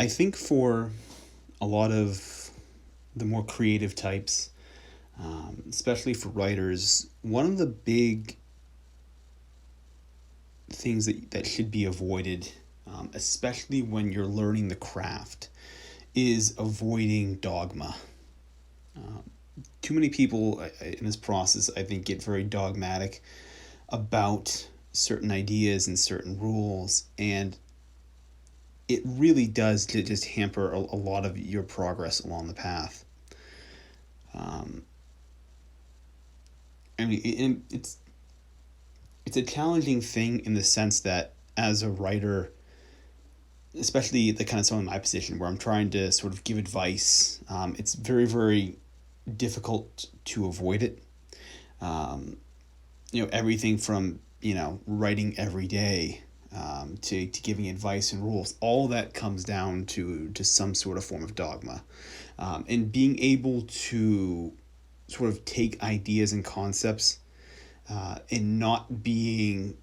I think for a lot of the more creative types, especially for writers, one of the big things that should be avoided, especially when you're learning the craft, is avoiding dogma. Too many people in this process, I think, get very dogmatic about certain ideas and certain rules, and it really does just hamper a lot of your progress along the path. Um, I mean, it's a challenging thing in the sense that as a writer, especially the kind of someone in my position where I'm trying to sort of give advice, it's very, very difficult to avoid it. Um, everything from, writing every day, to giving advice and rules, all that comes down to some sort of form of dogma. And being able to sort of take ideas and concepts, and not being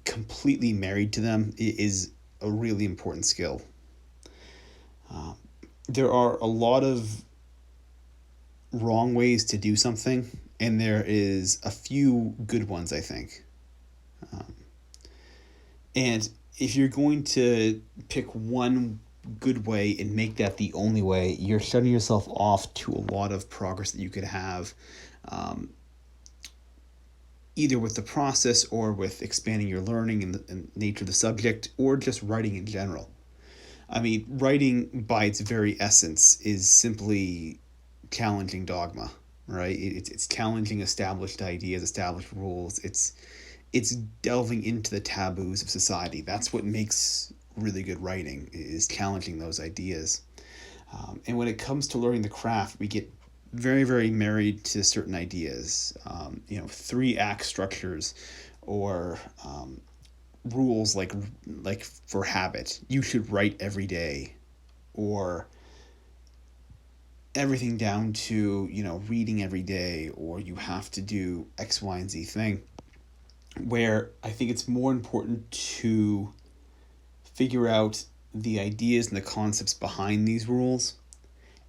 completely married to them is a really important skill. Uh, there are a lot of wrong ways to do something, and there is a few good ones, I think. Um, and if you're going to pick one good way and make that the only way, you're shutting yourself off to a lot of progress that you could have, um, either with the process or with expanding your learning and nature of the subject, or just writing in general. I mean, writing by its very essence is simply challenging dogma, right? It's challenging established ideas, established rules. It's delving into the taboos of society. That's what makes really good writing, is challenging those ideas. And when it comes to learning the craft, we get very, very married to certain ideas. 3 act structures, or rules like for habit, you should write every day, or everything down to reading every day, or you have to do X, Y, and Z thing. Where I think it's more important to figure out the ideas and the concepts behind these rules,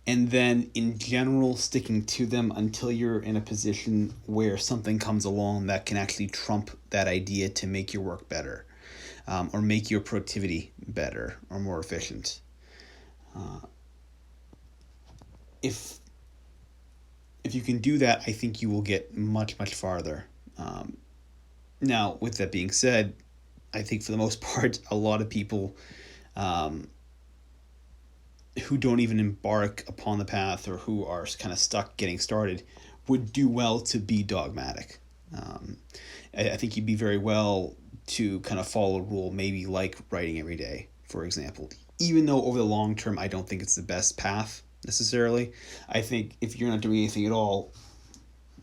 and then in general sticking to them until you're in a position where something comes along that can actually trump that idea to make your work better, or make your productivity better or more efficient. Uh, if if you can do that, I think you will get much, much farther. Now, with that being said, I think for the most part, a lot of people, um, who don't even embark upon the path, or who are kind of stuck getting started, would do well to be dogmatic. Um, I think you'd be very well to kind of follow a rule, maybe like writing every day, for example. Even though over the long term, I don't think it's the best path necessarily. I think if you're not doing anything at all,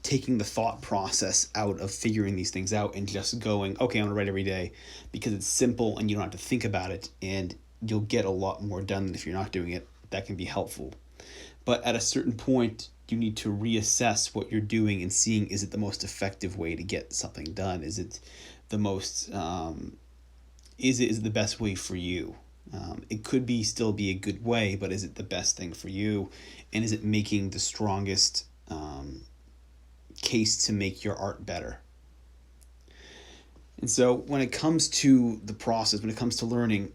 taking the thought process out of figuring these things out and just going, okay, I'm gonna write every day, because it's simple and you don't have to think about it, and you'll get a lot more done than if you're not doing it. That can be helpful. But at a certain point, you need to reassess what you're doing and seeing, is it the most effective way to get something done? Is it the most is it the best way for you? It could be still be a good way, but is it the best thing for you? And is it making the strongest case to make your art better? And so when it comes to the process, when it comes to learning,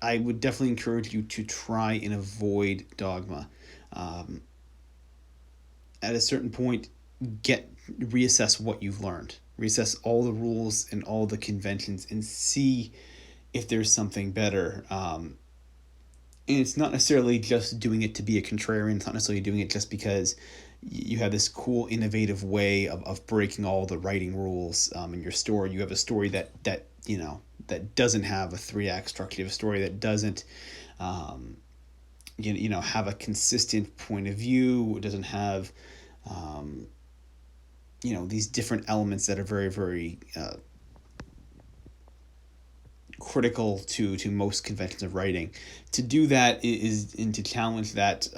I would definitely encourage you to try and avoid dogma. Um, at a certain point, reassess what you've learned, reassess all the rules and all the conventions, and see if there's something better. And it's not necessarily just doing it to be a contrarian. It's not necessarily doing it just because you have this cool, innovative way of breaking all the writing rules, in your story. You have a story that doesn't have a 3 act structure. You have a story that doesn't, um, have a consistent point of view. It doesn't have, um, these different elements that are very, very critical to most conventions of writing. To do that is and to challenge that,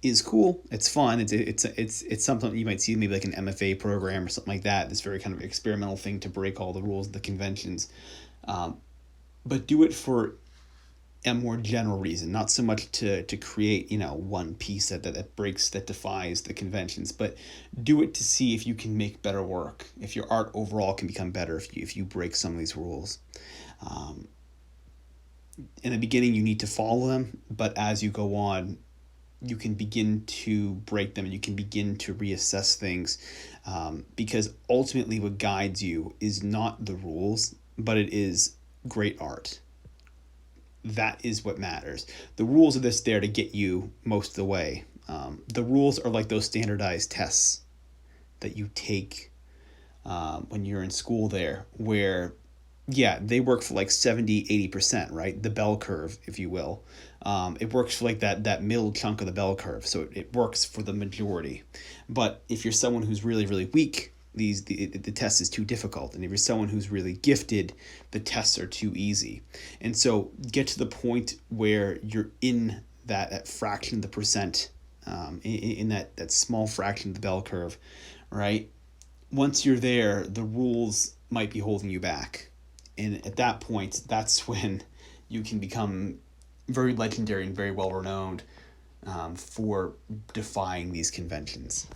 is cool. It's fun. It's something you might see maybe like an MFA program or something like that. This very kind of experimental thing to break all the rules of the conventions. Um, but do it for a more general reason, not so much to create, one piece that breaks, that defies the conventions, but do it to see if you can make better work, if your art overall can become better if you break some of these rules. Um, in the beginning, you need to follow them, but as you go on, you can begin to break them and you can begin to reassess things, because ultimately what guides you is not the rules, but it is great art. That is what matters. The rules are just there to get you most of the way. The rules are like those standardized tests that you take when you're in school there, where, yeah, they work for like 70-80%, right? The bell curve, if you will. It works for like that middle chunk of the bell curve, so it works for the majority. But if you're someone who's really, really weak, the test is too difficult, and if you're someone who's really gifted, the tests are too easy. And so get to the point where you're in that fraction of the percent, in that small fraction of the bell curve, right? Once you're there, the rules might be holding you back, and at that point, that's when you can become very legendary and very well renowned, for defying these conventions.